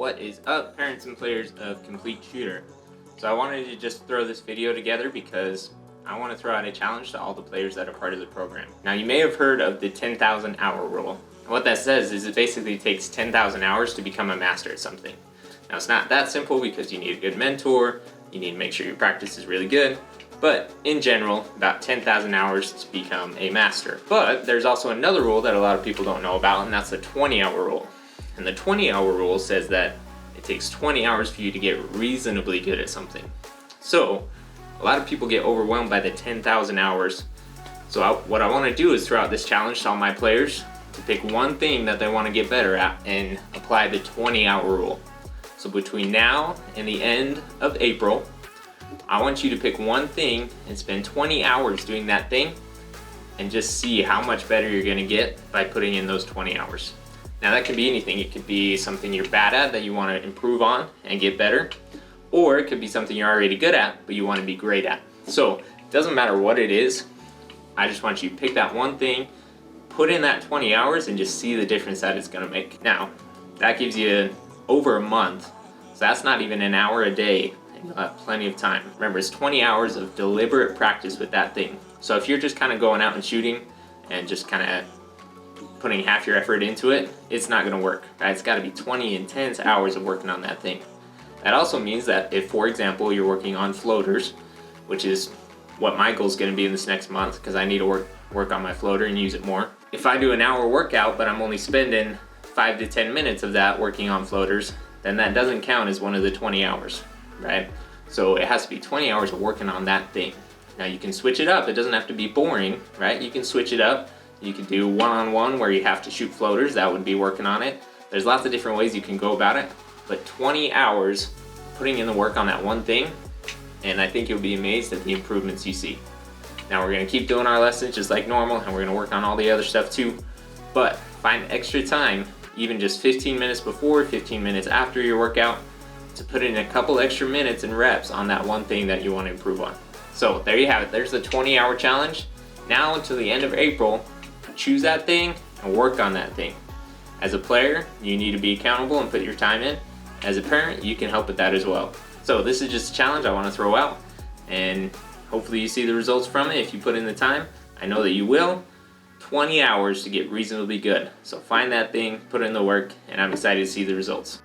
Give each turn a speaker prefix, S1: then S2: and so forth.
S1: What is up, parents and players of Complete Shooter? So I wanted to just throw this video together because I want to throw out a challenge to all the players that are part of the program. Now, you may have heard of the 10,000 hour rule. And what that says is it basically takes 10,000 hours to become a master at something. Now, it's not that simple because you need a good mentor, you need to make sure your practice is really good, but in general, about 10,000 hours to become a master. But there's also another rule that a lot of people don't know about, and that's the 20-hour rule. And the 20-hour rule says that it takes 20 hours for you to get reasonably good at something. So a lot of people get overwhelmed by the 10,000 hours. So what I want to do is throw out this challenge to all my players to pick one thing that they want to get better at and apply the 20-hour rule. So between now and the end of April, I want you to pick one thing and spend 20 hours doing that thing and just see how much better you're going to get by putting in those 20 hours. Now, that could be anything. It could be something you're bad at that you want to improve on and get better, or it could be something you're already good at but you want to be great at. So it doesn't matter what it is. I just want you to pick that one thing, put in that 20 hours, and just see the difference that it's going to make. Now, that gives you over a month, so that's not even an hour a day. You'll have plenty of time. Remember, it's 20 hours of deliberate practice with that thing. So if you're just kind of going out and shooting and just kind of putting half your effort into it, it's not going to work, right? It's got to be 20 intense hours of working on that thing. That also means that if, for example, you're working on floaters, which is what my goal is going to be in this next month, because I need to work on my floater and use it more. If I do an hour workout, but I'm only spending 5 to 10 minutes of that working on floaters, then that doesn't count as one of the 20 hours, right? So it has to be 20 hours of working on that thing. Now, you can switch it up. It doesn't have to be boring, right? You can switch it up. You can do one-on-one where you have to shoot floaters. That would be working on it. There's lots of different ways you can go about it, but 20 hours putting in the work on that one thing, and I think you'll be amazed at the improvements you see. Now, we're gonna keep doing our lessons just like normal, and we're gonna work on all the other stuff too, but find extra time, even just 15 minutes before, 15 minutes after your workout, to put in a couple extra minutes and reps on that one thing that you want to improve on. So there you have it. There's the 20-hour challenge. Now until the end of April, choose that thing and work on that thing. As a player, you need to be accountable and put your time in. As a parent, you can help with that as well. So this is just a challenge I want to throw out, and hopefully you see the results from it if you put in the time. I know that you will. 20 hours to get reasonably good. So find that thing, put in the work, and I'm excited to see the results.